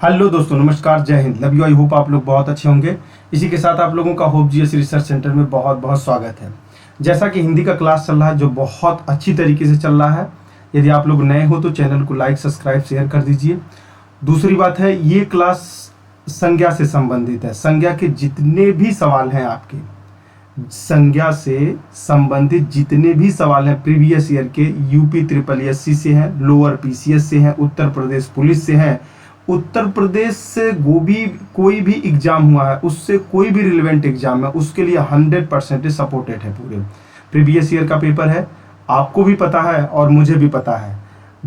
Hello दोस्तों, नमस्कार, जय Hind, love you. I hope आप लोग बहुत अच्छे होंगे। इसी के साथ आप लोगों का होप जीएस रिसर्च सेंटर में बहुत बहुत स्वागत है। जैसा कि हिंदी का क्लास चल रहा है जो बहुत अच्छी तरीके से चल रहा है। यदि आप लोग नए हो तो चैनल को लाइक, सब्सक्राइब, शेयर कर दीजिए। दूसरी बात है, ये क्लास संज्ञा से संबंधित है। संज्ञा के जितने भी सवाल हैं आपके, संज्ञा से संबंधित जितने भी सवाल हैं प्रीवियस ईयर के, यूपी ट्रिपल एससी से हैं, लोअर पीसीएस से हैं, उत्तर प्रदेश पुलिस से हैं, उत्तर प्रदेश से कोई भी एग्जाम हुआ है, उससे कोई भी रिलेवेंट एग्जाम है, उसके लिए 100% सपोर्टेड है। पूरे प्रीवियस ईयर का पेपर है, आपको भी पता है और मुझे भी पता है।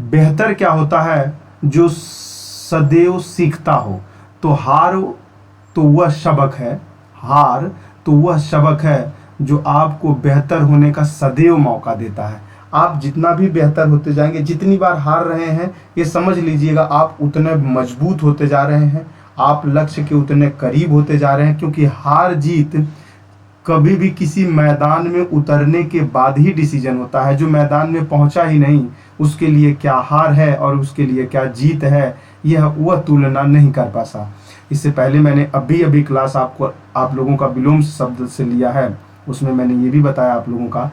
बेहतर क्या होता है, जो सदैव सीखता हो। तो हार तो वह सबक है, हार तो वह सबक है जो आपको बेहतर होने का सदैव मौका देता है। आप जितना भी बेहतर होते जाएंगे, जितनी बार हार रहे हैं, ये समझ लीजिएगा आप उतने मजबूत होते जा रहे हैं, आप लक्ष्य के उतने करीब होते जा रहे हैं। क्योंकि हार जीत कभी भी किसी मैदान में उतरने के बाद ही डिसीजन होता है। जो मैदान में पहुंचा ही नहीं, उसके लिए क्या हार है और उसके लिए क्या जीत है, यह वह तुलना नहीं कर पाता। इससे पहले मैंने अभी क्लास आप लोगों का विलोम शब्द से लिया है, उसमें मैंने ये भी बताया आप लोगों का,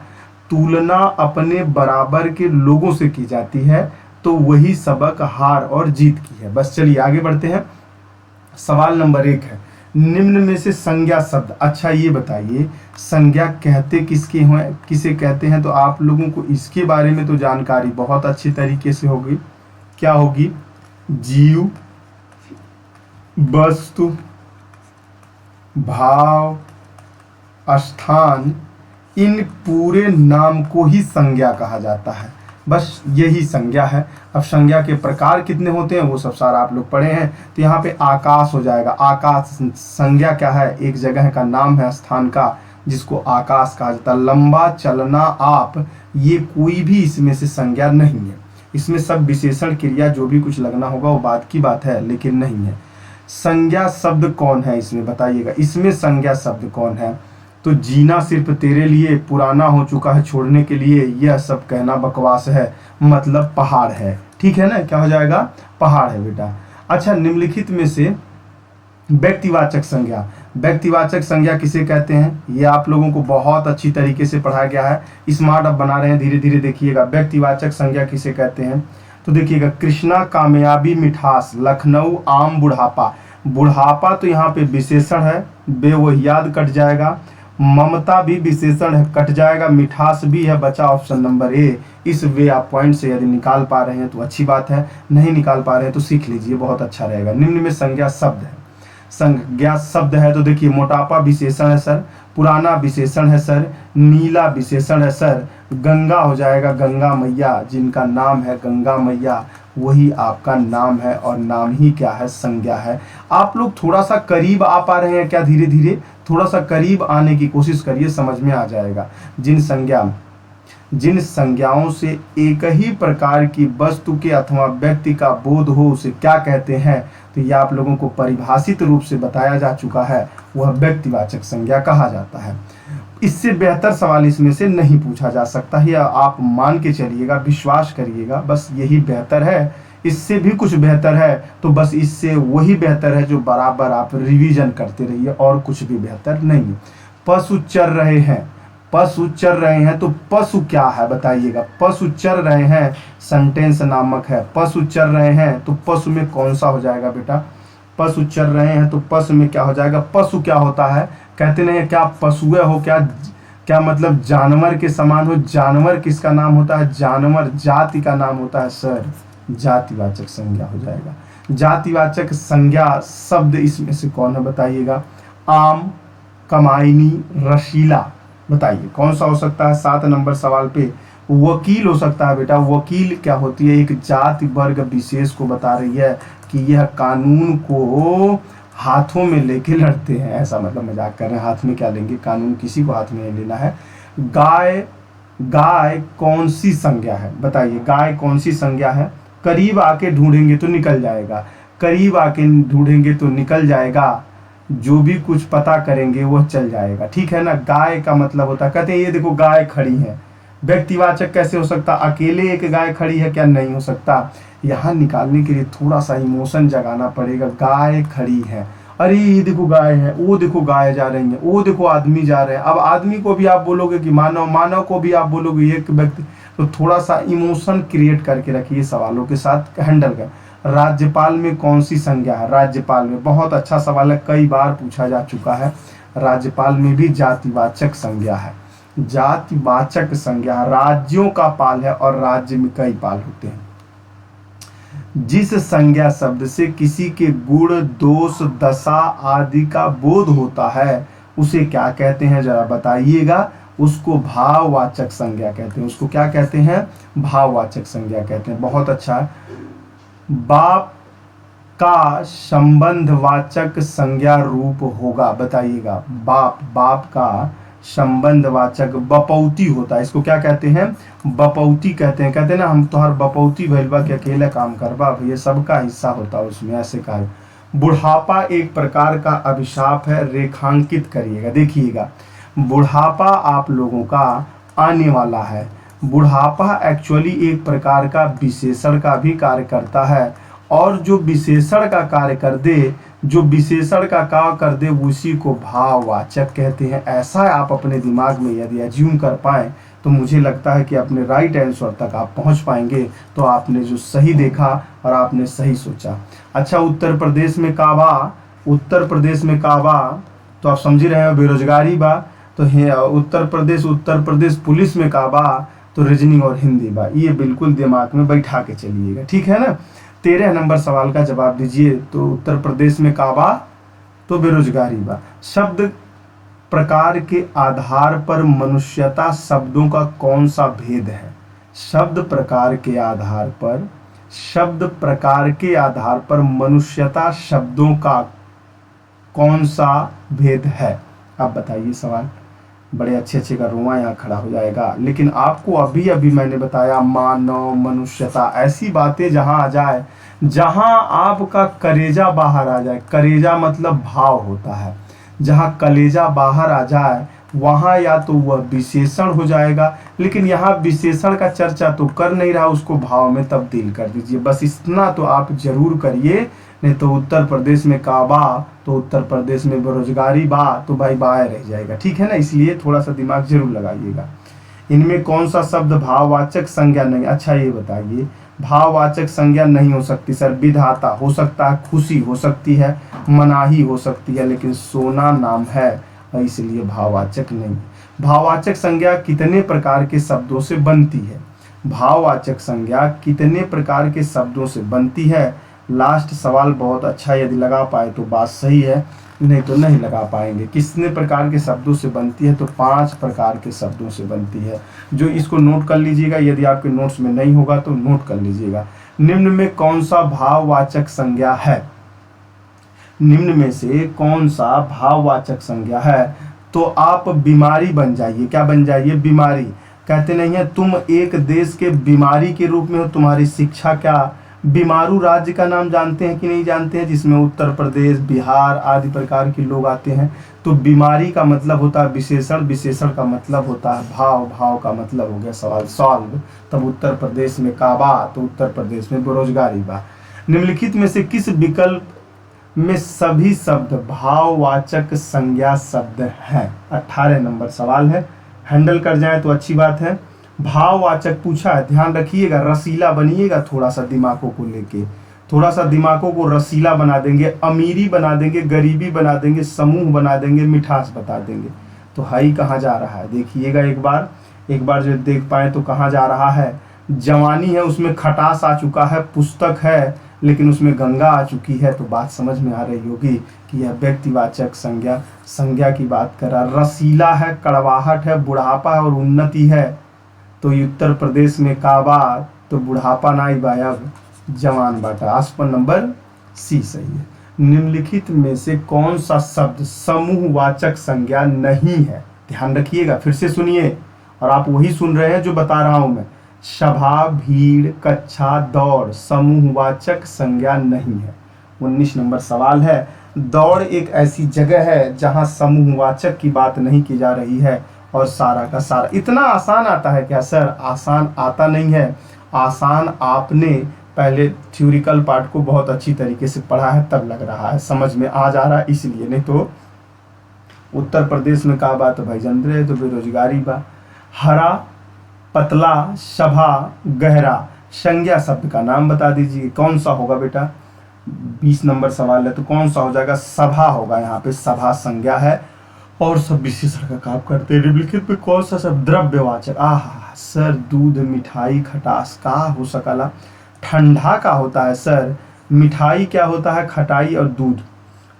तुलना अपने बराबर के लोगों से की जाती है, तो वही सबक हार और जीत की है। बस चलिए आगे बढ़ते हैं। सवाल नंबर 1 है, निम्न में से संज्ञा शब्द, अच्छा ये बताइए संज्ञा कहते किसे कहते हैं। तो आप लोगों को इसके बारे में तो जानकारी बहुत अच्छी तरीके से होगी। क्या होगी? जीव, वस्तु, भाव, स्थान, इन पूरे नाम को ही संज्ञा कहा जाता है। बस यही संज्ञा है। अब संज्ञा के प्रकार कितने होते हैं वो सब सारा आप लोग पढ़े हैं। तो यहाँ पे आकाश हो जाएगा। आकाश संज्ञा क्या है? एक जगह का नाम है, स्थान का, जिसको आकाश कहा जाता है। लंबा, चलना, आप, ये कोई भी इसमें से संज्ञा नहीं है। इसमें सब विशेषण क्रिया जो भी कुछ लगना होगा वो बात की बात है, लेकिन नहीं है। संज्ञा शब्द कौन है इसमें बताइएगा। इसमें संज्ञा शब्द कौन है? तो जीना सिर्फ तेरे लिए, पुराना हो चुका है छोड़ने के लिए, यह सब कहना बकवास है, मतलब पहाड़ है। ठीक है ना? क्या हो जाएगा? पहाड़ है बेटा। अच्छा, निम्नलिखित में से व्यक्तिवाचक संज्ञा, व्यक्तिवाचक संज्ञा किसे कहते हैं? ये आप लोगों को बहुत अच्छी तरीके से पढ़ाया गया है। स्मार्ट अब बना रहे हैं, धीरे धीरे देखिएगा। व्यक्तिवाचक संज्ञा किसे कहते हैं? तो देखिएगा, कृष्णा, कामयाबी, मिठास, लखनऊ, आम, बुढ़ापा। बुढ़ापा तो यहाँ पे विशेषण है, बे वह याद कट जाएगा। ममता भी विशेषण है, कट जाएगा। मिठास भी है, बचा ऑप्शन नंबर ए। इस वे आप पॉइंट से यदि निकाल पा रहे हैं तो अच्छी बात है, नहीं निकाल पा रहे हैं तो सीख लीजिए, बहुत अच्छा रहेगा। निम्न में संज्ञा शब्द है, संज्ञा शब्द है तो देखिए, मोटापा विशेषण है सर, पुराना विशेषण है सर, नीला विशेषण है सर, गंगा हो जाएगा, गंगा मैया, जिनका नाम है गंगा मैया वही आपका नाम है, और नाम ही क्या है? संज्ञा है। आप लोग थोड़ा सा करीब आ पा रहे हैं क्या? धीरे धीरे थोड़ा सा करीब आने की कोशिश करिए, समझ में आ जाएगा। जिन संज्ञाओं से एक ही प्रकार की वस्तु के अथवा व्यक्ति का बोध हो उसे क्या कहते हैं? तो यह आप लोगों को परिभाषित रूप से बताया जा चुका है, वह व्यक्तिवाचक संज्ञा कहा जाता है। इससे बेहतर सवाल इसमें से नहीं पूछा जा सकता है, आप मान के चलिएगा, विश्वास करिएगा, बस यही बेहतर है। इससे भी कुछ बेहतर है तो बस इससे वही बेहतर है जो बराबर आप रिवीजन करते रहिए, और कुछ भी बेहतर नहीं। पशु चर रहे हैं, पशु चर रहे हैं, तो पशु क्या है बताइएगा। पशु चर रहे हैं सेंटेंस नामक है। पशु चर रहे हैं तो पशु में कौन सा हो जाएगा बेटा? पशु चर रहे हैं तो पशु में क्या हो जाएगा? पशु क्या होता है? कहते नहीं क्या पशुए हो, क्या मतलब जानवर के समान हो। जानवर किसका नाम होता है? जानवर जाति का नाम होता है सर, जातिवाचक संज्ञा हो जाएगा। जातिवाचक संज्ञा शब्द इसमें से कौन है बताइएगा? आम, कमाइनी, रसीला, बताइए कौन सा हो सकता है? 7 नंबर सवाल पे वकील हो सकता है बेटा। वकील क्या होती है? एक जाति वर्ग विशेष को बता रही है कि यह कानून को हाथों में लेके लड़ते हैं, ऐसा मतलब मजाक कर रहे हैं। हाथ में क्या लेंगे? कानून किसी को हाथ में नहीं लेना है। गाय कौन सी संज्ञा है बताइए? गाय कौन सी संज्ञा है? करीब आके ढूंढेंगे तो निकल जाएगा, करीब आके ढूंढेंगे तो निकल जाएगा, जो भी कुछ पता करेंगे वह चल जाएगा। ठीक है ना? गाय का मतलब होता है, कहते हैं ये देखो गाय खड़ी है, व्यक्तिवाचक कैसे हो सकता, अकेले एक गाय खड़ी है, क्या नहीं हो सकता। यहाँ निकालने के लिए थोड़ा सा इमोशन जगाना पड़ेगा। गाय खड़ी है, अरे ये देखो गाय है, वो देखो गाय जा रही है, वो देखो आदमी जा रहे हैं। अब आदमी को भी आप बोलोगे कि मानव, मानव को भी आप बोलोगे एक व्यक्ति, तो थोड़ा सा इमोशन क्रिएट करके रखिए सवालों के साथ हैंडल कर। राज्यपाल में कौन सी संज्ञा है, राज्यपाल में, बहुत अच्छा सवाल है, कई बार पूछा जा चुका है। राज्यपाल में भी जातिवाचक संज्ञा है, जातिवाचक संज्ञा, राज्यों का पाल है और राज्य में कई पाल होते हैं। जिस संज्ञा शब्द से किसी के गुण, दोष, दशा आदि का बोध होता है उसे क्या कहते हैं, जरा बताइएगा। उसको भाववाचक संज्ञा कहते हैं। उसको क्या कहते हैं, भाववाचक संज्ञा कहते हैं। बहुत अच्छा। बाप का संबंधवाचक संज्ञा रूप होगा, बताइएगा। बाप, बाप का संबंधवाचक बपौती होता है। इसको क्या कहते हैं, बपौती कहते हैं। कहते हैं ना, हम तोहर बपौती भइल बा कि अकेले काम करबा, भैया सबका हिस्सा होता है उसमें, ऐसे कहा। बुढ़ापा एक प्रकार का अभिशाप है, रेखांकित करिएगा, देखिएगा। बुढ़ापा आप लोगों का आने वाला है। बुढ़ापा एक्चुअली एक प्रकार का विशेषण का भी कार्य करता है, और जो विशेषण का कार्य कर दे, जो विशेषण का कार्य कर दे उसी को भाववाचक कहते हैं। ऐसा आप अपने दिमाग में यदि एज्यूम कर पाए तो मुझे लगता है कि अपने राइट आंसर तक आप पहुंच पाएंगे। तो आपने जो सही देखा और आपने सही सोचा। अच्छा, उत्तर प्रदेश में काबा, उत्तर प्रदेश में काबा, तो आप समझ रहे हैं बेरोजगारी बा, तो उत्तर प्रदेश पुलिस में काबा, तो रीजनिंग और हिंदी बा। ये बिल्कुल दिमाग में बैठा के चलिएगा, ठीक है ना। 13 नंबर सवाल का जवाब दीजिए। तो उत्तर प्रदेश में काबा, तो बेरोजगारी बा। शब्द प्रकार के आधार पर मनुष्यता शब्दों का कौन सा भेद है, शब्द प्रकार के आधार पर, शब्द प्रकार के आधार पर मनुष्यता शब्दों का कौन सा भेद है, आप बताइए। सवाल बड़े अच्छे अच्छे का रोआ यहाँ खड़ा हो जाएगा। लेकिन आपको अभी अभी मैंने बताया मानव, मनुष्यता, ऐसी बातें जहाँ आ जाए, जहाँ आपका कलेजा बाहर आ जाए। कलेजा मतलब भाव होता है। जहाँ कलेजा बाहर आ जाए वहाँ या तो वह विशेषण हो जाएगा, लेकिन यहाँ विशेषण का चर्चा तो कर नहीं रहा, उसको भाव में तब्दील कर दीजिए। बस इतना तो आप जरूर करिए, नहीं तो उत्तर प्रदेश में काबा, तो उत्तर प्रदेश में बेरोजगारी बा, तो भाई बाय रह जाएगा, ठीक है ना। इसलिए थोड़ा सा दिमाग जरूर लगाइएगा। इनमें कौन सा शब्द भाववाचक संज्ञा नहीं, अच्छा ये बताइए। भाववाचक संज्ञा नहीं हो सकती सर। विधाता हो सकता है, खुशी हो सकती है, मनाही हो सकती है, लेकिन सोना नाम है, इसलिए भाववाचक नहीं। भाववाचक संज्ञा कितने प्रकार के शब्दों से बनती है, भाववाचक संज्ञा कितने प्रकार के शब्दों से बनती है। लास्ट सवाल बहुत अच्छा, यदि लगा पाए तो बात सही है, नहीं तो नहीं लगा पाएंगे। कितने प्रकार के शब्दों से बनती है, तो 5 प्रकार के शब्दों से बनती है। जो इसको नोट कर लीजिएगा, यदि आपके नोट्स में नहीं होगा तो नोट कर लीजिएगा। निम्न में कौन सा भाववाचक संज्ञा है, निम्न में से कौन सा भाववाचक संज्ञा है, तो आप बीमारी बन जाइए। क्या बन जाइए, बीमारी। कहते नहीं है तुम एक देश के बीमारी के रूप में हो, तुम्हारी शिक्षा क्या। बीमारू राज्य का नाम जानते हैं कि नहीं जानते हैं, जिसमें उत्तर प्रदेश, बिहार आदि प्रकार के लोग आते हैं। तो बीमारी का मतलब होता है विशेषण, विशेषण का मतलब होता है भाव, भाव का मतलब हो गया सवाल सॉल्व। तब उत्तर प्रदेश में काबा, तो उत्तर प्रदेश में बेरोजगारी बा। निम्नलिखित में से किस विकल्प में सभी शब्द भाववाचक संज्ञा शब्द हैं। 18 नंबर सवाल है, हैंडल कर जाए तो अच्छी बात है। भाववाचक पूछा है, ध्यान रखिएगा, रसीला बनिएगा थोड़ा सा दिमागों को लेके, थोड़ा सा दिमागों को रसीला बना देंगे। अमीरी बना देंगे, गरीबी बना देंगे, समूह बना देंगे, मिठास बता देंगे। तो हाई कहाँ जा रहा है, देखिएगा एक बार जो देख पाए तो कहाँ जा रहा है। जवानी है, उसमें खटास आ चुका है, पुस्तक है लेकिन उसमें गंगा आ चुकी है। तो बात समझ में आ रही होगी कि यह व्यक्तिवाचक संज्ञा की बात कर रहा। रसीला है, कड़वाहट है, बुढ़ापा है और उन्नति है। तो उत्तर प्रदेश में काबा, तो बुढ़ापा नाई बायब, जवान बाटा। आसपन नंबर सी सही है। निम्नलिखित में से कौन सा शब्द समूहवाचक संज्ञा नहीं है, ध्यान रखिएगा, फिर से सुनिए, और आप वही सुन रहे हैं जो बता रहा हूं मैं। सभा, भीड़, कक्षा, दौड़ समूहवाचक संज्ञा नहीं है। 19 नंबर सवाल है, दौड़ एक ऐसी जगह है जहां समूहवाचक की बात नहीं की जा रही है, और सारा का सारा। इतना आसान आता है क्या सर? आसान आता नहीं है। आसान आपने पहले थ्योरिकल पार्ट को बहुत अच्छी तरीके से पढ़ा है, तब लग रहा है, समझ में आ जा रहा है इसलिए। नहीं तो उत्तर प्रदेश में का बात है भाई जानते रहे तो बेरोजगारी बा। हरा, पतला, सभा, गहरा, संज्ञा शब्द का नाम बता दीजिए, कौन सा होगा बेटा? 20 नंबर सवाल है तो कौन सा हो जाएगा? सभा होगा। यहाँ पे सभा संज्ञा है और सब विशेषण का काम करते हैं। निम्नलिखित में कौन सा शब्द द्रव्यवाचक? आहा सर, दूध, मिठाई, खटास का हो सकला। ठंडा का होता है सर, मिठाई क्या होता है? खटाई और दूध।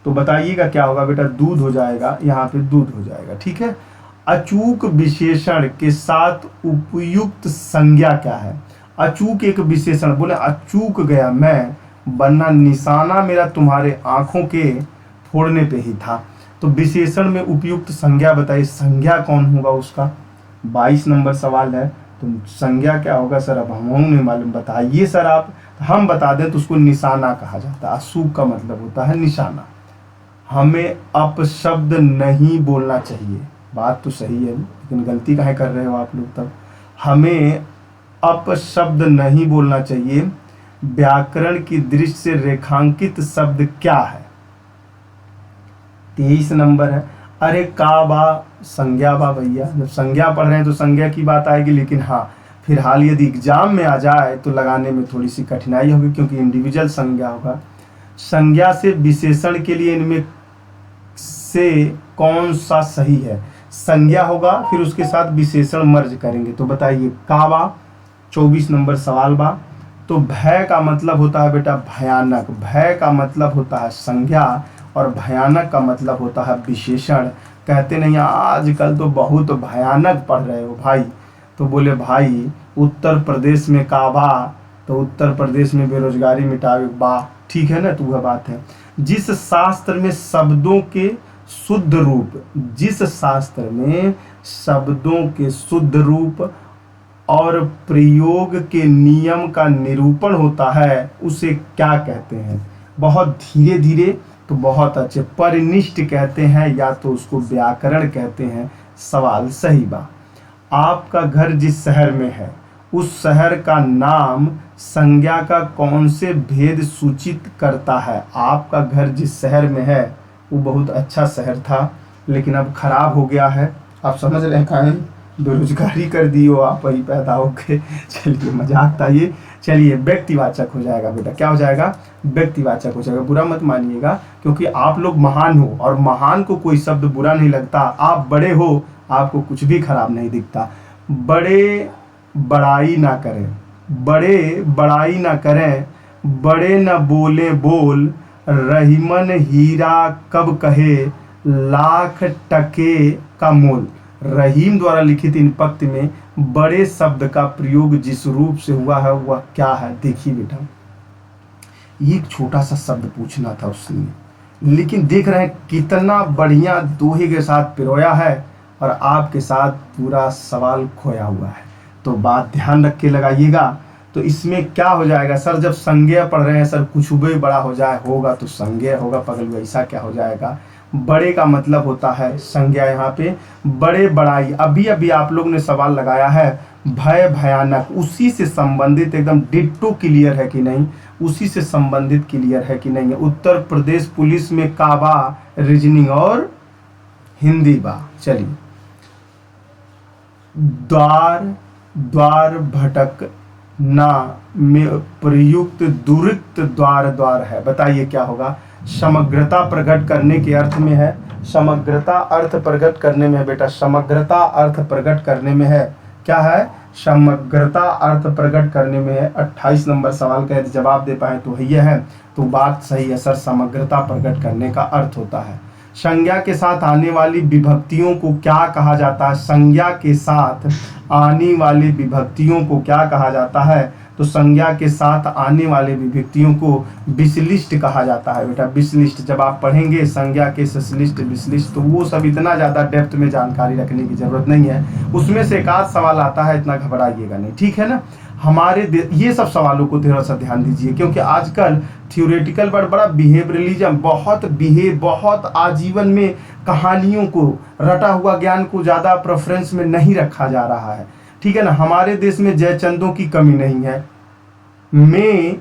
तो बताइएगा क्या होगा बेटा? दूध हो जाएगा, यहाँ पे दूध हो जाएगा। ठीक है। अचूक विशेषण के साथ उपयुक्त संज्ञा क्या है? अचूक एक विशेषण, बोले अचूक गया मैं, वरना निशाना मेरा तुम्हारे आंखों के फोड़ने पे ही था। तो विशेषण में उपयुक्त संज्ञा बताइए, संज्ञा कौन होगा उसका? 22 नंबर सवाल है। तो संज्ञा क्या होगा सर? अब हम नहीं मालूम, बताइए सर आप। हम बता दें तो उसको निशाना कहा जाता है। अशुभ का मतलब होता है निशाना। हमें अपशब्द नहीं बोलना चाहिए, बात तो सही है लेकिन गलती काहे कर रहे हो आप लोग? तब हमें अपशब्द नहीं बोलना चाहिए। व्याकरण की दृष्टि से रेखांकित शब्द क्या है? 23 नंबर है। अरे का बा, संज्ञा बा भैया। जब संज्ञा पढ़ रहे हैं तो संज्ञा की बात आएगी, लेकिन हाँ फिलहाल यदि एग्जाम में आ जाए तो लगाने में थोड़ी सी कठिनाई होगी क्योंकि इंडिविजुअल संज्ञा होगा। संज्ञा से विशेषण के लिए इनमें से कौन सा सही है? संज्ञा होगा, फिर उसके साथ विशेषण मर्ज करेंगे। तो बताइए का बा? 24 नंबर सवाल बा। तो भय का मतलब होता है बेटा भयानक। भय का मतलब होता है संज्ञा और भयानक का मतलब होता है विशेषण। कहते नहीं आजकल तो बहुत भयानक पढ़ रहे हो भाई। तो बोले भाई उत्तर प्रदेश में का बा? तो उत्तर प्रदेश में बेरोजगारी मिटावे बा। ठीक है ना? तो वह बात है। जिस शास्त्र में शब्दों के शुद्ध रूप, जिस शास्त्र में शब्दों के शुद्ध रूप और प्रयोग के नियम का निरूपण होता है उसे क्या कहते हैं? बहुत धीरे धीरे तो बहुत अच्छे, परिनिष्ठ कहते हैं या तो उसको व्याकरण कहते हैं। सवाल सही बा। आपका घर जिस शहर में है उस शहर का नाम संज्ञा का कौन से भेद सूचित करता है? आपका घर जिस शहर में है वो बहुत अच्छा शहर था लेकिन अब खराब हो गया है। आप समझ रहे हैं कहीं बेरोजगारी कर दी हो आप वही पैदा होके। चलिए मजाक था ये। चलिए व्यक्तिवाचक हो जाएगा बेटा। क्या हो जाएगा? व्यक्तिवाचक हो जाएगा। बुरा मत मानिएगा क्योंकि आप लोग महान हो और महान को कोई शब्द बुरा नहीं लगता। आप बड़े हो, आपको कुछ भी खराब नहीं दिखता। बड़े बड़ाई ना करें, बड़े बड़ाई ना करें, बड़े न बोले बोल, रहीमन हीरा कब कहे, लाख टके का मोल। रहीम द्वारा लिखित इन पंक्ति में बड़े शब्द का प्रयोग जिस रूप से हुआ है वह क्या है? देखिए बेटा, एक छोटा सा शब्द पूछना था उसने, लेकिन देख रहे हैं कितना बढ़िया दोहे के साथ पिरोया है और आपके साथ पूरा सवाल खोया हुआ है। तो बात ध्यान रख के लगाइएगा। तो इसमें क्या हो जाएगा सर? जब संज्ञा पढ़ रहे हैं सर, कुछ भी बड़ा हो जाए होगा तो संज्ञा होगा। पगल वैसा क्या हो जाएगा? बड़े का मतलब होता है संज्ञा। यहाँ पे बड़े बड़ाई, अभी अभी आप लोग ने सवाल लगाया है भय भयानक, उसी से संबंधित एकदम डिट्टो क्लियर है कि नहीं? उसी से संबंधित क्लियर है कि नहीं? उत्तर प्रदेश पुलिस में काबा रीजनिंग और हिंदी बा। चलिए, द्वार द्वार भटक ना में प्रयुक्त दुरिक्त द्वार द्वार है। बताइए क्या होगा? समग्रता प्रकट करने के अर्थ में है। समग्रता अर्थ प्रकट करने में है बेटा। समग्रता अर्थ प्रकट करने में है। क्या है? समग्रता अर्थ प्रकट करने में है। 28 नंबर सवाल का यदि जवाब दे पाए तो ये है। तो बात सही है सर, समग्रता प्रकट करने का अर्थ होता है। संज्ञा के साथ आने वाली विभक्तियों को क्या कहा जाता है? संज्ञा के साथ आने वाली विभक्तियों को क्या कहा जाता है? तो संज्ञा के साथ आने वाले विभक्तियों को विशिष्ट कहा जाता है बेटा। विशिष्ट जब आप पढ़ेंगे संज्ञा के संश्लिष्ट विशिष्ट, तो वो सब इतना ज़्यादा डेप्थ में जानकारी रखने की जरूरत नहीं है। उसमें से एक आध सवाल आता है, इतना घबराइएगा नहीं, ठीक है ना? ये सब सवालों को थोड़ा सा ध्यान दीजिए, क्योंकि आजकल थियोरेटिकल वर्ड बड़ा बिहेवियरलिज्म बहुत आजीवन में कहानियों को, रटा हुआ ज्ञान को ज़्यादा प्रेफरेंस में नहीं रखा जा रहा है। ठीक है ना। हमारे देश में जयचंदों की कमी नहीं है। मैं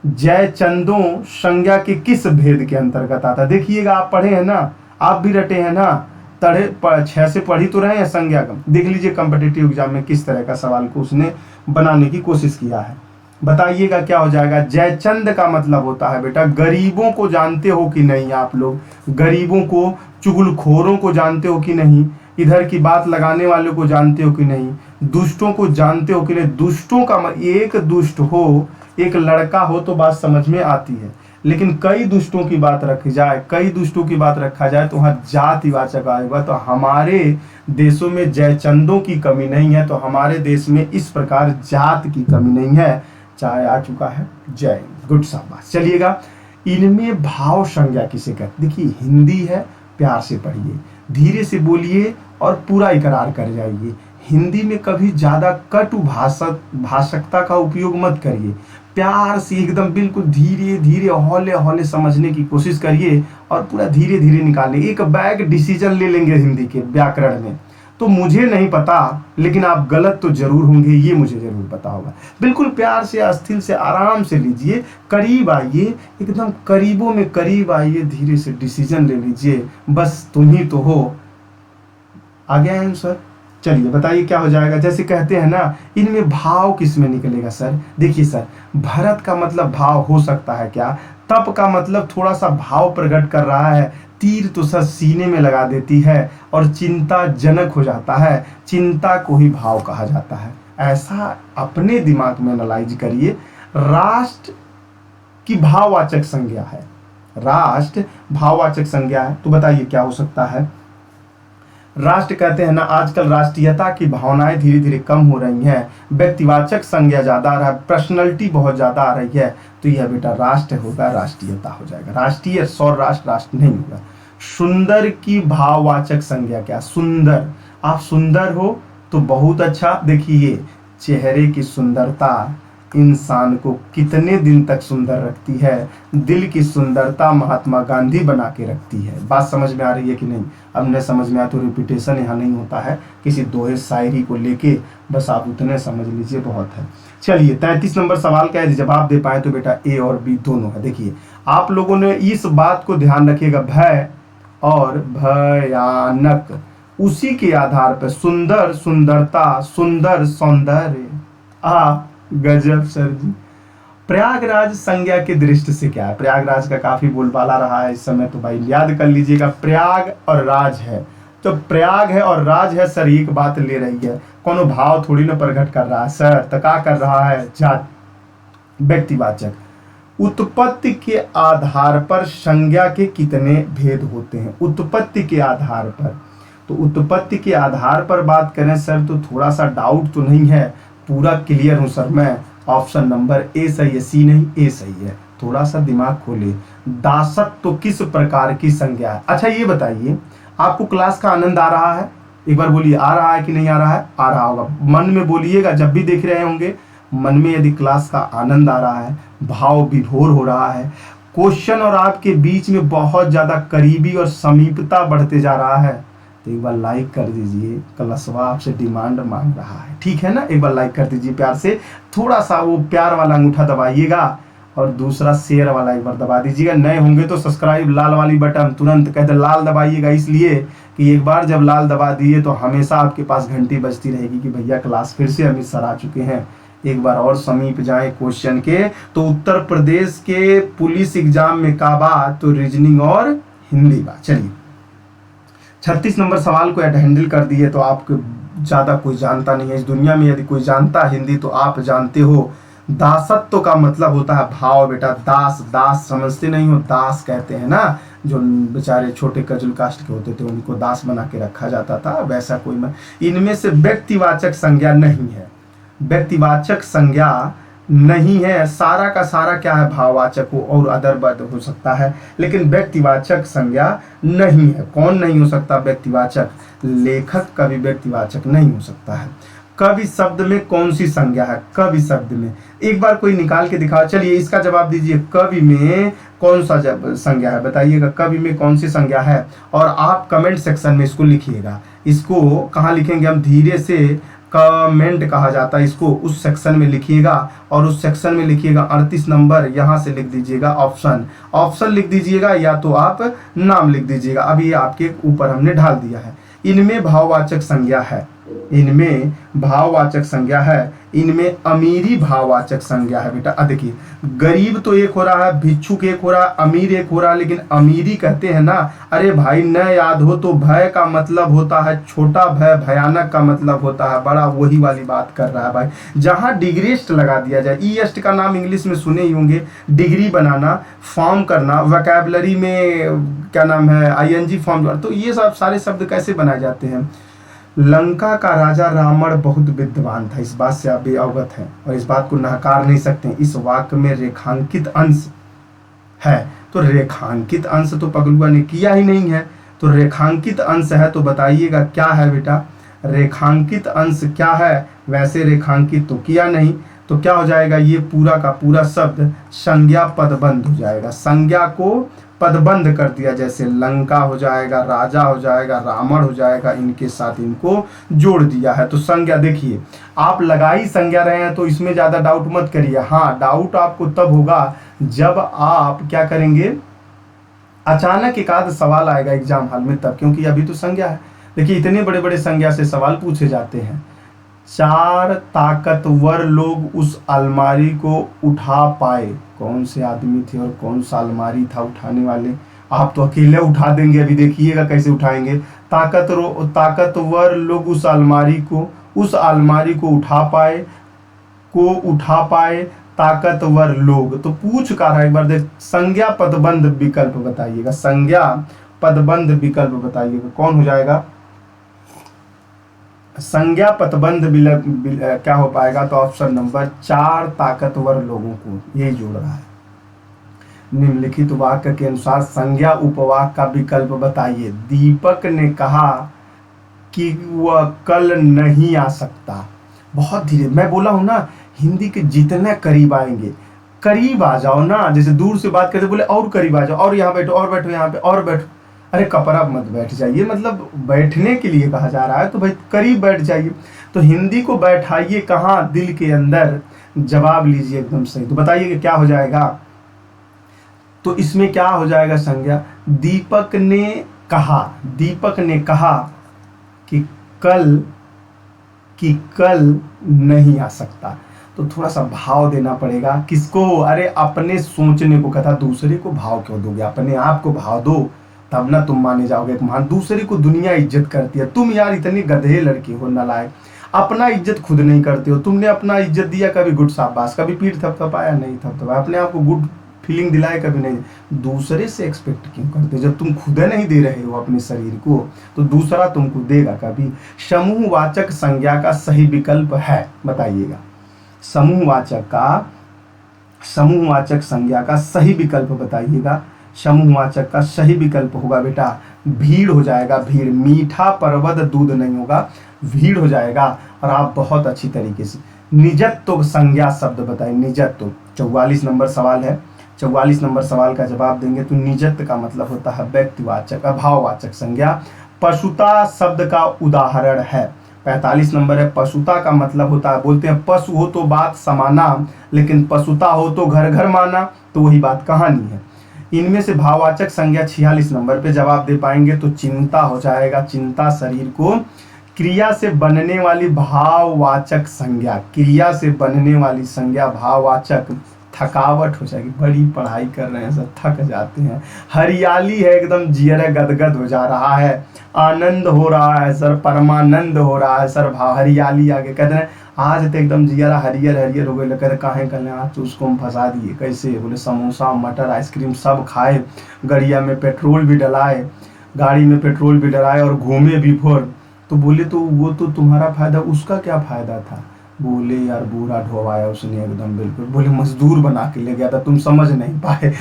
जयचंदों संज्ञा के किस भेद के अंतर्गत आता? देखिएगा, आप पढ़े हैं ना, आप भी रटे हैं ना, 6 से पढ़ी तो रहे हैं संज्ञा का। देख लीजिए कॉम्पिटिटिव एग्जाम में किस तरह का सवाल को उसने बनाने की कोशिश किया है। बताइएगा क्या हो जाएगा। जयचंद का मतलब होता है बेटा गरीबों को। जानते हो कि नहीं आप लोग? गरीबों को, चुगलखोरों को जानते हो कि नहीं? इधर की बात लगाने वालों को जानते हो कि नहीं? दुष्टों को जानते हो कि नहीं? दुष्टों का एक दुष्ट हो, एक लड़का हो तो बात समझ में आती है, लेकिन कई दुष्टों की बात रखी जाए, कई दुष्टों की बात रखा जाए तो वहाँ जातिवाचक आएगा। तो हमारे देशों में जयचंदों की कमी नहीं है, तो हमारे देश में इस प्रकार जात की कमी नहीं है। चाहे आ चुका है। जय, गुड, शाबाश। चलिएगा, इनमें भाव संज्ञा किसे कहते? देखिए हिंदी है, प्यार से पढ़िए, धीरे से बोलिए और पूरा इकरार कर जाइए। हिंदी में कभी ज्यादा कटु भाषकता का उपयोग मत करिए। प्यार से एकदम बिल्कुल धीरे धीरे हौले हौले समझने की कोशिश करिए और पूरा धीरे धीरे निकालिए। एक बैग डिसीजन ले लेंगे हिंदी के व्याकरण में, तो मुझे नहीं पता, लेकिन आप गलत तो जरूर होंगे, ये मुझे जरूर पता होगा। बिल्कुल प्यार से, अस्थिर से, आराम से लीजिए, करीब आइए, एकदम करीबों में करीब आइए, धीरे से डिसीजन ले लीजिए। बस तुम ही तो हो। आ गया है सर? चलिए बताइए क्या हो जाएगा। जैसे कहते हैं ना, इनमें भाव किस में निकलेगा सर? देखिए सर, भरत का मतलब भाव हो सकता है क्या? तप का मतलब थोड़ा सा भाव प्रकट कर रहा है। तीर तो सर सीने में लगा देती है और चिंताजनक हो जाता है। चिंता को ही भाव कहा जाता है। ऐसा अपने दिमाग में एनालाइज करिए। राष्ट्र की भाववाचक संज्ञा है, राष्ट्र भाववाचक संज्ञा है, तो बताइए क्या हो सकता है? राष्ट्र कहते हैं ना, आजकल राष्ट्रीयता की भावनाएं धीरे धीरे कम हो रही हैं, व्यक्तिवाचक संज्ञा ज्यादा आ रहा है, पर्सनैलिटी बहुत ज्यादा आ रही है, तो यह बेटा राष्ट्र होगा, राष्ट्रीयता हो जाएगा। राष्ट्रीय सौर राष्ट्र, राष्ट्र नहीं होगा। सुंदर की भाववाचक संज्ञा क्या? सुंदर, आप सुंदर हो तो बहुत अच्छा। देखिए चेहरे की सुंदरता इंसान को कितने दिन तक सुंदर रखती है, दिल की सुंदरता महात्मा गांधी बना के रखती है। बात समझ में आ रही है कि नहीं? अब न समझ में आया तो रिपीटेशन यहाँ नहीं होता है, किसी दोहे शायरी को लेके, बस आप उतने समझ लीजिए, बहुत है। चलिए 33 नंबर सवाल का यदि जवाब दे पाए तो बेटा ए और बी दोनों है। देखिए आप लोगों ने इस बात को ध्यान रखिएगा, भय और भयानक, उसी के आधार पर सुंदर सुंदरता, सुंदर सौंदर्य। गजब सर जी। प्रयागराज संज्ञा की दृष्टि से क्या है? प्रयागराज का काफी बोलबाला रहा है इस समय, तो भाई याद कर लीजिएगा, प्रयाग और राज है, तो प्रयाग है और राज है सर, एक बात ले रही है, कोनो भाव थोड़ी ना प्रकट कर रहा है सर, तो क्या कर रहा है? जात, व्यक्तिवाचक। उत्पत्ति के आधार पर संज्ञा के कितने भेद होते हैं? उत्पत्ति के आधार पर, तो उत्पत्ति के आधार पर बात करें सर तो थोड़ा सा डाउट तो नहीं है, पूरा क्लियर हूं सर मैं। ऑप्शन नंबर ए सही है, सी नहीं, ए सही है। थोड़ा सा दिमाग खोले। दासत्व तो किस प्रकार की संज्ञा है? अच्छा ये बताइए, आपको क्लास का आनंद आ रहा है? एक बार बोलिए, आ रहा है कि नहीं आ रहा है? आ रहा होगा, मन में बोलिएगा जब भी देख रहे होंगे, मन में यदि क्लास का आनंद आ रहा है, भाव विभोर हो रहा है, क्वेश्चन और आपके बीच में बहुत ज्यादा करीबी और समीपता बढ़ते जा रहा है, तो एक बार लाइक कर दीजिए, क्लासवा आपसे डिमांड मांग रहा है, ठीक है ना? एक बार लाइक कर दीजिए प्यार से, थोड़ा सा वो प्यार वाला अंगूठा दबाइएगा और दूसरा शेयर वाला एक बार दबा दीजिएगा। नए होंगे तो सब्सक्राइब लाल वाली बटन तुरंत कहते लाल दबाइएगा, इसलिए कि एक बार जब लाल दबा दिए तो हमेशा आपके पास घंटी बजती रहेगी कि भैया क्लास फिर से अमित सर आ चुके हैं। एक बार और समीप जाए क्वेश्चन के, तो उत्तर प्रदेश के पुलिस एग्जाम में का बात, तो रीजनिंग और हिंदी बात। चलिए 36 नंबर सवाल को हैंडल कर दिए, तो आपको ज्यादा कोई जानता नहीं है इस दुनिया में, यदि कोई जानता हिंदी तो आप जानते हो। दासत्व का मतलब होता है भाव बेटा, दास, दास समझते नहीं हो? दास कहते हैं ना, जो बेचारे छोटे कजुल कास्ट के होते थे उनको दास बना के रखा जाता था, वैसा कोई इनमें से व्यक्तिवाचक संज्ञा नहीं है, व्यक्तिवाचक संज्ञा नहीं है, सारा का सारा क्या है? भाववाचक हो और अदर वर्ड हो सकता है, लेकिन व्यक्तिवाचक संज्ञा नहीं है। कौन नहीं हो सकता व्यक्तिवाचक? लेखक का भी व्यक्तिवाचक नहीं हो सकता है। कवि शब्द में कौन सी संज्ञा है? कवि शब्द में एक बार कोई निकाल के दिखाओ। चलिए इसका जवाब दीजिए, कवि में कौन सा संज्ञा है? बताइएगा कवि में कौन सी संज्ञा है, और आप कमेंट सेक्शन में इसको लिखिएगा। इसको कहाँ लिखेंगे हम? धीरे से कमेंट कहा जाता है इसको, उस सेक्शन में लिखिएगा, और उस सेक्शन में लिखिएगा 38 नंबर, यहाँ से लिख दीजिएगा ऑप्शन। ऑप्शन लिख दीजिएगा या तो आप नाम लिख दीजिएगा। अभी आपके ऊपर हमने ढाल दिया है। इनमें भाववाचक संज्ञा है, इनमें भाववाचक संज्ञा है, इनमें अमीरी भाववाचक संज्ञा है बेटा। देखिए गरीब तो एक हो रहा है, भिक्षुक एक हो रहा है, अमीर एक हो रहा है, लेकिन अमीरी कहते हैं ना। अरे भाई न याद हो तो भय का मतलब होता है छोटा, भय भयानक का मतलब होता है बड़ा, वही वाली बात कर रहा है भाई। जहां डिग्रीस्ट लगा दिया जाए, ईएस्ट का नाम इंग्लिश में सुने ही होंगे, डिग्री बनाना, फॉर्म करना, वोकैबुलरी में क्या नाम है आईएनजी फॉर्म, तो ये सब सारे शब्द कैसे बनाए जाते हैं? लंका का राजा रावण बहुत विद्वान था, इस बात से आप भी अवगत हैं और इस बात को नकार नहीं सकते। इस वाक्य में रेखांकित अंश है, तो रेखांकित अंश तो पगलुआ ने किया ही नहीं है, तो रेखांकित अंश है तो बताइएगा क्या है बेटा? रेखांकित अंश क्या है? वैसे रेखांकित तो किया नहीं, तो क्या हो जाएगा? ये पूरा का पूरा शब्द संज्ञा पदबंध हो जाएगा। संज्ञा को पदबंध कर दिया, जैसे लंका हो जाएगा, राजा हो जाएगा, रावण हो जाएगा, इनके साथ इनको जोड़ दिया है। तो संज्ञा देखिए, आप लगाई संज्ञा रहे हैं तो इसमें ज्यादा डाउट मत करिए। हाँ डाउट आपको तब होगा जब आप क्या करेंगे, अचानक एक आध सवाल आएगा एग्जाम हॉल में तब, क्योंकि अभी तो संज्ञा है। देखिए इतने बड़े बड़े संज्ञा से सवाल पूछे जाते हैं। 4 ताकतवर लोग उस अलमारी को उठा पाए। कौन से आदमी थे और कौन सा अलमारी था उठाने वाले? आप तो अकेले उठा देंगे, अभी देखिएगा कैसे उठाएंगे। ताकतवर लोग उस अलमारी को उठा पाए, ताकतवर लोग। तो पूछ का रहा है, एक बार देख, संज्ञा पदबंध विकल्प बताइएगा, संज्ञा पदबंध विकल्प बताइएगा कौन हो जाएगा? संज्ञा पदबंध क्या हो पाएगा? तो ऑप्शन नंबर 4 ताकतवर लोगों को यही जोड़ रहा है। निम्नलिखित वाक्य के अनुसार संज्ञा उपवाक्य का विकल्प बताइए। दीपक ने कहा कि वह कल नहीं आ सकता। बहुत धीरे, मैं बोला हूं ना हिंदी के जितने करीब आएंगे, करीब आ जाओ ना, जैसे दूर से बात करते बोले और करीब आ जाओ, और यहाँ बैठो, और बैठो यहाँ पे, और बैठो। अरे कपड़ा मत बैठ जाइए, मतलब बैठने के लिए कहा जा रहा है तो भाई करीब बैठ जाइए। तो हिंदी को बैठाइए कहाँ? दिल के अंदर। जवाब लीजिए एकदम सही। तो बताइए कि क्या हो जाएगा? तो इसमें क्या हो जाएगा संज्ञा? दीपक ने कहा कि कल नहीं आ सकता। तो थोड़ा सा भाव देना पड़ेगा। किसको? अरे अपने सोचने को कहा, दूसरे को भाव क्यों दोगे? अपने आप को भाव दो, तब ना तुम माने जाओगे एक महान। दूसरे को दुनिया इज्जत करती है, तुम यार इतनी गधे लड़की हो, नालायक, अपना इज्जत खुद नहीं करते हो। तुमने अपना इज्जत दिया कभी? गुड शाबाश। कभी पीठ थपथपाया? नहीं थपथपाया। अपने आप को गुड फीलिंग दिलाए? कभी नहीं। दूसरे से एक्सपेक्ट क्यों करते? जब तुम खुद नहीं दे रहे हो अपने शरीर को, तो दूसरा तुमको देगा कभी? समूहवाचक संज्ञा का सही विकल्प है, बताइएगा। समूहवाचक संज्ञा का सही विकल्प बताइएगा। समूहवाचक का सही विकल्प होगा बेटा भीड़ हो जाएगा। भीड़, मीठा पर्वत दूध नहीं होगा, भीड़ हो जाएगा। और आप बहुत अच्छी तरीके से निजत्व संज्ञा शब्द बताइए। निजत्व 44 नंबर सवाल है, 44 नंबर सवाल का जवाब देंगे। तो निजत्व का मतलब होता है व्यक्तिवाचक, अभाववाचक संज्ञा। पशुता शब्द का उदाहरण है। 45 नंबर है, पशुता का मतलब होता है, बोलते हैं पशु हो तो बात समाना, लेकिन पशुता हो तो घर घर माना, तो वही बात कहानी है। इनमें से भाववाचक संज्ञा 46 नंबर पे जवाब दे पाएंगे तो चिंता हो जाएगा। चिंता शरीर को, क्रिया से बनने वाली भाववाचक संज्ञा, क्रिया से बनने वाली संज्ञा भाववाचक। थकावट हो जाएगी, बड़ी पढ़ाई कर रहे हैं सब, थक जाते हैं। हरियाली है, एकदम जियरा गदगद हो जा रहा है, आनंद हो रहा है सर, परमानंद हो रहा है सर। भाव हरियाली आगे कहते हैं आज तो एकदम जियरा हरियर हरियर हो गई। कहते काहे कल आज तो उसको हम फंसा दिए। कैसे? बोले समोसा मटर आइसक्रीम सब खाए, गड़िया में पेट्रोल भी डलाए, गाड़ी में पेट्रोल भी डलाए और घूमे भी फोर। तो बोले तो वो तो तुम्हारा फायदा, उसका क्या फायदा था? बोले यार बुरा ढोवाया उसने एकदम बिल्कुल। बोले मजदूर बना के ले गया था, तुम समझ नहीं पाए।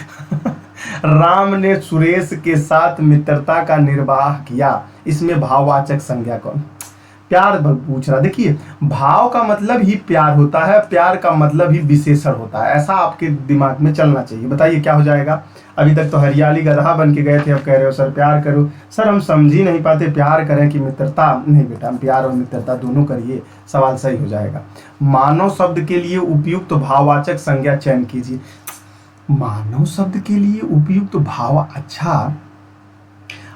राम ने सुरेश के साथ मित्रता का निर्वाह किया। इसमें भाववाचक संज्ञा कौन? प्यार पूछ रहा। देखिए भाव का मतलब ही प्यार होता है, प्यार का मतलब ही विशेषण होता है, ऐसा आपके दिमाग में चलना चाहिए। बताइए क्या हो जाएगा। अभी तक तो हरियाली गदहा बन के गए थे, अब कह रहे हो सर प्यार करो। सर हम समझ ही नहीं पाते, प्यार करें कि मित्रता? नहीं बेटा, हम प्यार और मित्रता दोनों करिए, सवाल सही हो जाएगा। मानव शब्द के लिए उपयुक्त भाववाचक संज्ञा चयन कीजिए। मानव शब्द के लिए उपयुक्त भाव, अच्छा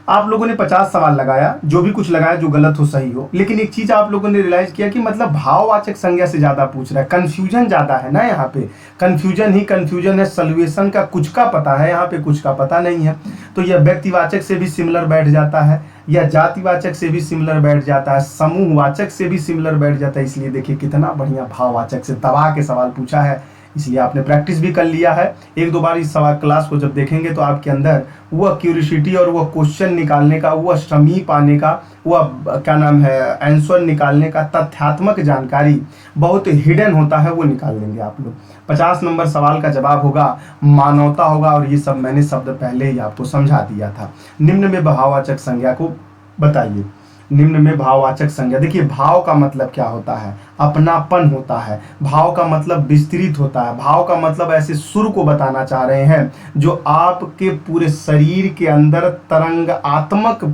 आप लोगों ने 50 सवाल लगाया, जो भी कुछ लगाया जो गलत हो सही हो, लेकिन एक चीज आप लोगों ने रियलाइज किया कि मतलब भाववाचक संज्ञा से ज्यादा पूछ रहा है, कंफ्यूजन ज्यादा है ना। यहाँ पे कंफ्यूजन ही कंफ्यूजन है, सॉल्यूशन का कुछ का पता है, यहाँ पे कुछ का पता नहीं है। तो यह व्यक्तिवाचक से भी सिमिलर बैठ जाता है, या जातिवाचक से भी सिमिलर बैठ जाता है, समूहवाचक से भी सिमिलर बैठ जाता है। इसलिए देखिए कितना बढ़िया भाववाचक से दबा के सवाल पूछा है, इसलिए आपने प्रैक्टिस भी कर लिया है। एक दो बार इस सवाल क्लास को जब देखेंगे तो आपके अंदर वह क्यूरियोसिटी और वह क्वेश्चन निकालने का, वह समीप पाने का, वह क्या नाम है आंसर निकालने का, तथ्यात्मक जानकारी बहुत हिडन होता है, वो निकाल लेंगे आप लोग। 50 नंबर सवाल का जवाब होगा मानवता होगा, और ये सब मैंने शब्द पहले ही आपको समझा दिया था। निम्न में भाववाचक संज्ञा को बताइए। निम्न में भाववाचक संज्ञा, देखिए भाव का मतलब क्या होता है? अपनापन होता है। भाव का मतलब विस्तृत होता है। भाव का मतलब ऐसे सुर को बताना चाह रहे हैं जो आपके पूरे शरीर के अंदर तरंगात्मक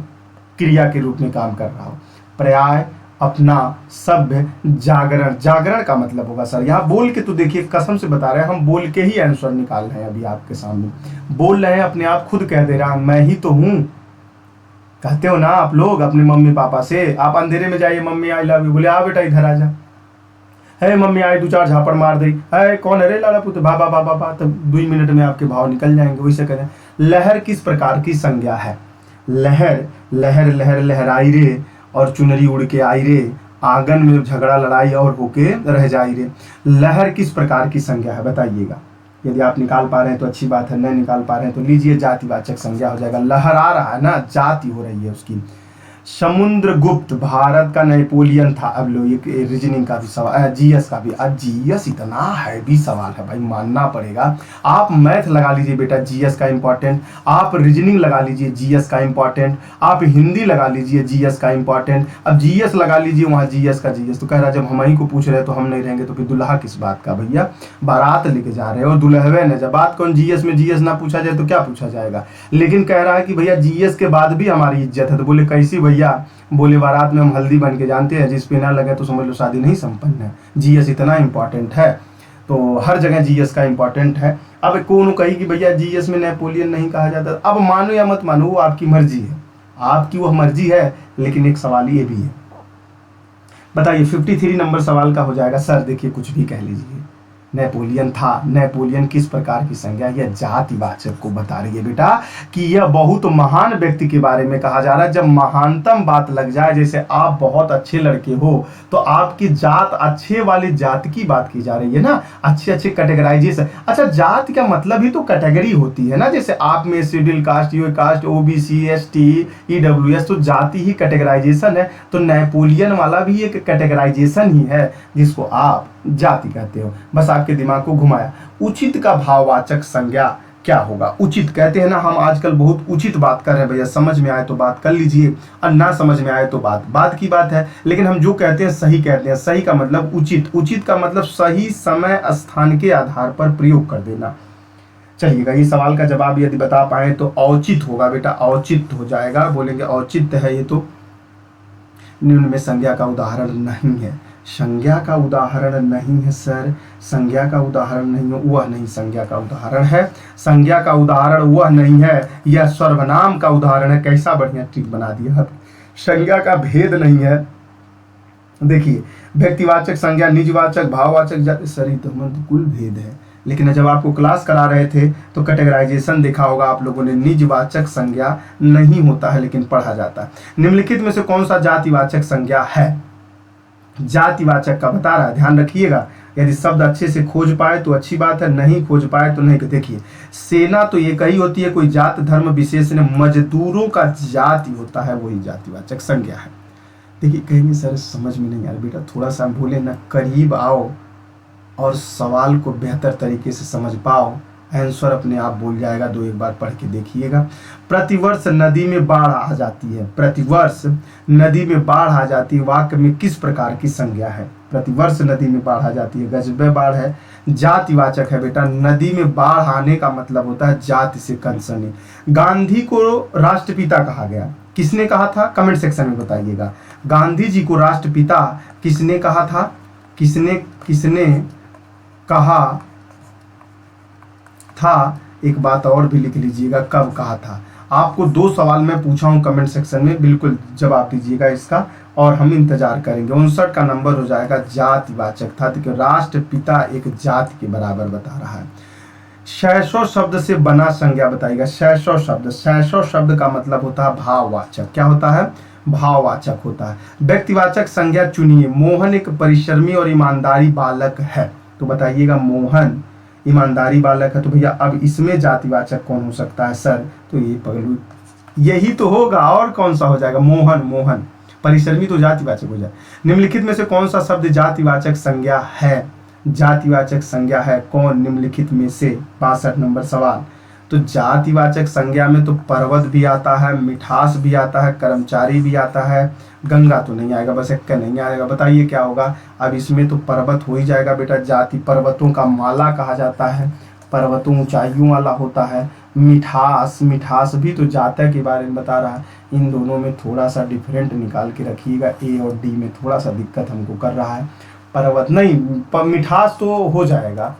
क्रिया के रूप में काम कर रहा हो। पर्याय, अपना, सभ्य, जागरण। जागरण का मतलब होगा सर, यहाँ बोल के तो देखिए कसम से बता रहे हैं, हम बोल के ही आंसर निकाल रहे हैं। अभी आपके सामने बोल रहे हैं, अपने आप खुद कह दे रहा हूं मैं ही तो हूं। कहते हो ना आप लोग अपने मम्मी पापा से, आप अंधेरे में जाइए, मम्मी आई लव यू, बोले आ बेटा इधर आ जा। है मम्मी आई 2-4 झापड़ मार दी, है कौन है रे लाला पुत्र, बाबा बाबा बा, तो 2 मिनट में आपके भाव निकल जाएंगे। वैसे करें। लहर किस प्रकार की संज्ञा है? लहर, लहर लहर लहराई रे, और चुनरी उड़ के आई रे, आंगन में झगड़ा लड़ाई और होके रह जाई रे। लहर किस प्रकार की संज्ञा है बताइएगा। यदि आप निकाल पा रहे हैं तो अच्छी बात है, नहीं निकाल पा रहे हैं तो लीजिए जातिवाचक संज्ञा हो जाएगा। लहरा रहा है ना, जाति हो रही है उसकी। समुद्रगुप्त भारत का नेपोलियन था। अब लो ये रीजनिंग का भी सवाल, जीएस का भी। आज जीएस इतना हैवी सवाल है भाई, मानना पड़ेगा। आप मैथ लगा लीजिए बेटा, जीएस का इंपॉर्टेंट। आप रीजनिंग लगा लीजिए, जीएस का इंपॉर्टेंट। आप हिंदी लगा लीजिए, जीएस का इंपॉर्टेंट। अब जीएस लगा लीजिए, वहाँ जीएस का जीएस। तो कह रहा जब हम ही को पूछ रहे तो हम नहीं रहेंगे तो फिर दुल्हा किस बात का भैया? बारात लेके जा रहे हो, दुल्हवे ने। जब बात कौन जीएस में जीएस ना पूछा जाए तो क्या पूछा जाएगा? लेकिन कह रहा है कि भैया जीएस के बाद भी हमारी इज्जत है। तो बोले कैसी भैया? बोले बारात में हम हल्दी बन के जानते हैं, जिस पे ना लगे तो समझ लो शादी नहीं संपन्न है। जीएस इतना इंपॉर्टेंट है, तो हर जगह जीएस का इंपॉर्टेंट है। अब कौन कही कि भैया जीएस में नेपोलियन नहीं कहा जाता, अब मानो या मत मानो वो आपकी मर्जी है, आपकी वह मर्जी है। लेकिन एक सवाल ये भी है, बताइए 53 नंबर सवाल का हो जाएगा। सर देखिए कुछ भी कह लीजिए, नेपोलियन था। नेपोलियन किस प्रकार की संज्ञा? यह जातिवाचक को बता रही है बेटा कि यह बहुत महान व्यक्ति के बारे में कहा जा रहा है। जब महानतम बात लग जाए, जैसे आप बहुत अच्छे लड़के हो तो आपकी जात, अच्छे वाली जात की बात की जा रही है ना, अच्छे अच्छे कैटेगराइजेशन। अच्छा जात का मतलब ही तो कैटेगरी होती है ना, जैसे आप में schedule caste, U caste, OBC, ST, EWS, तो जाति ही कैटेगराइजेशन है। तो नेपोलियन वाला भी एक कैटेगराइजेशन ही है जिसको आप जाति कहते हो। बस आपके दिमाग को घुमाया। उचित का भाववाचक संज्ञा क्या होगा? उचित कहते हैं ना, हम आजकल बहुत उचित बात कर रहे हैं भैया, समझ में आए तो बात कर लीजिए और ना समझ में आए तो बात की बात है। लेकिन हम जो कहते हैं सही कहते हैं। सही का मतलब उचित, उचित का मतलब सही समय स्थान के आधार पर प्रयोग कर देना। चलिएगा, ये सवाल का जवाब यदि बता पाए तो औचित होगा बेटा, औचित हो जाएगा। बोलेंगे औचित्य है ये तो निम्न में संज्ञा का उदाहरण नहीं है। संज्ञा का उदाहरण नहीं है सर, संज्ञा का उदाहरण नहीं है, वह नहीं संज्ञा का उदाहरण है। संज्ञा का उदाहरण वह नहीं है, यह सर्वनाम का उदाहरण है। कैसा बढ़िया ट्रिक बना दिया। संज्ञा का भेद नहीं है। देखिए व्यक्तिवाचक संज्ञा, निजवाचक, भाववाचक, सर तो कुल भेद है। लेकिन जब आपको क्लास करा रहे थे तो कैटेगराइजेशन देखा होगा आप लोगों ने, निजवाचक संज्ञा नहीं होता है लेकिन पढ़ा जाता है। निम्नलिखित में से कौन सा जातिवाचक संज्ञा है? जातिवाचक का बता रहा है, ध्यान रखिएगा। यदि शब्द अच्छे से खोज पाए तो अच्छी बात है, नहीं खोज पाए तो नहीं। देखिए सेना तो एक ही होती है, कोई जात धर्म विशेष ने, मजदूरों का जाति होता है, वही जातिवाचक संज्ञा है। देखिए कहेंगे सर समझ में नहीं आ रहा। बेटा थोड़ा सा बोले ना, करीब आओ और सवाल को बेहतर तरीके से समझ पाओ, आंसर अपने आप बोल जाएगा, दो एक बार पढ़ के देखिएगा। प्रतिवर्ष नदी में बाढ़ आ जाती है, प्रतिवर्ष नदी में बाढ़ आ जाती है, वाक्य में किस प्रकार की संज्ञा है? प्रतिवर्ष नदी में बाढ़ आ जाती है, गजबे बाढ़ है, जातिवाचक है बेटा। नदी में बाढ़ आने का मतलब होता है जाति से कंसर्न। गांधी को राष्ट्रपिता कहा गया, किसने कहा था? कमेंट सेक्शन में बताइएगा। गांधी जी को राष्ट्रपिता किसने कहा था? किसने कहा था? एक बात और भी लिख लीजिएगा, कब कहा था। आपको 2 सवाल मैं पूछा हूं, कमेंट सेक्शन में बिल्कुल जवाब दीजिएगा इसका, और हम इंतजार करेंगे। 59 का नंबर हो जाएगा, जातिवाचक था, तो राष्ट्रपिता एक जाति के बराबर बता रहा है। शैशव शब्द से बना संज्ञा बताइएगा। शैशव शब्द का मतलब होता है भाववाचक। क्या होता है? भाववाचक होता है। व्यक्तिवाचक संज्ञा चुनिए। मोहन एक परिश्रमी और ईमानदारी बालक है, तो बताइएगा मोहन ईमानदारी बालक है, तो भैया अब इसमें जातिवाचक कौन हो सकता है सर? तो ये पगलू यही तो होगा, और कौन सा हो जाएगा? मोहन। परिश्रमी तो जातिवाचक हो जाए। निम्नलिखित में से कौन सा शब्द जातिवाचक संज्ञा है? जातिवाचक संज्ञा है कौन निम्नलिखित में से? 62 नंबर सवाल। तो जातिवाचक संज्ञा में तो पर्वत भी आता है, मिठास भी आता है, कर्मचारी भी आता है, गंगा तो नहीं आएगा, बस एक का नहीं आएगा। बताइए क्या होगा? अब इसमें तो पर्वत हो ही जाएगा बेटा। जाति पर्वतों का माला कहा जाता है, पर्वतों ऊंचाइयों वाला होता है। मिठास भी तो जाति के बारे में बता रहा है। इन दोनों में थोड़ा सा डिफरेंट निकाल के रखिएगा, ए और डी में थोड़ा सा दिक्कत हमको कर रहा है। पर्वत नहीं, मिठास तो हो जाएगा,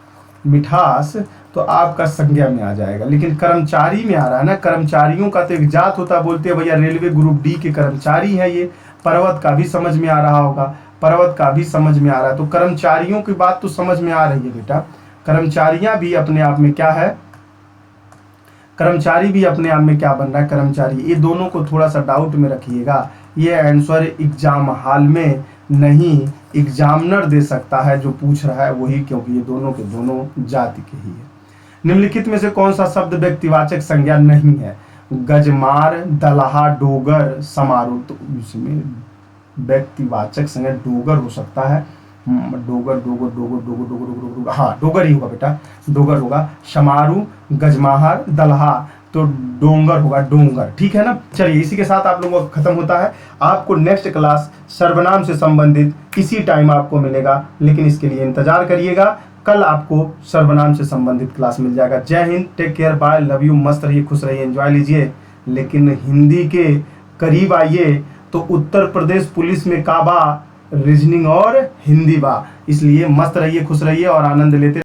मिठास तो आपका संज्ञा में आ जाएगा, लेकिन कर्मचारी में आ रहा है ना। कर्मचारियों का तो एक जात होता है, बोलते हैं भैया रेलवे ग्रुप डी के कर्मचारी है ये। पर्वत का भी समझ में आ रहा होगा, पर्वत का भी समझ में आ रहा है, तो कर्मचारियों की बात तो समझ में आ रही है बेटा। कर्मचारियां भी अपने आप में क्या है? कर्मचारी भी अपने आप में क्या बन रहा है? कर्मचारी। ये दोनों को थोड़ा सा डाउट में रखिएगा। ये आंसर एग्जाम हॉल में नहीं, एग्जामिनर दे सकता है, जो पूछ रहा है वही, क्योंकि ये दोनों के दोनों जाति के ही है। निम्नलिखित में से कौन सा शब्द व्यक्तिवाचक संज्ञा नहीं है? गजमार, दलहा, डोगर, समारोह। तो इसमें व्यक्तिवाचक संज्ञा डोगर हो सकता है। डोगर, हाँ डोगर ही होगा बेटा, डोगर होगा। समारू, गजमाहर, दलहा, तो डोंगर होगा, डोंगर। ठीक है ना। चलिए इसी के साथ आप लोगों का खत्म होता है। आपको नेक्स्ट क्लास सर्वनाम से संबंधित इसी टाइम आपको मिलेगा, लेकिन इसके लिए इंतजार करिएगा। कल आपको सर्वनाम से संबंधित क्लास मिल जाएगा। जय हिंद, take care, bye, love you, मस्त रहिए, खुश रहिए, एंजॉय लीजिए। लेकिन हिंदी के करीब आइए तो उत्तर प्रदेश पुलिस में काबा रीजनिंग और हिंदी बा, इसलिए मस्त रहिए, खुश रहिए और आनंद लेते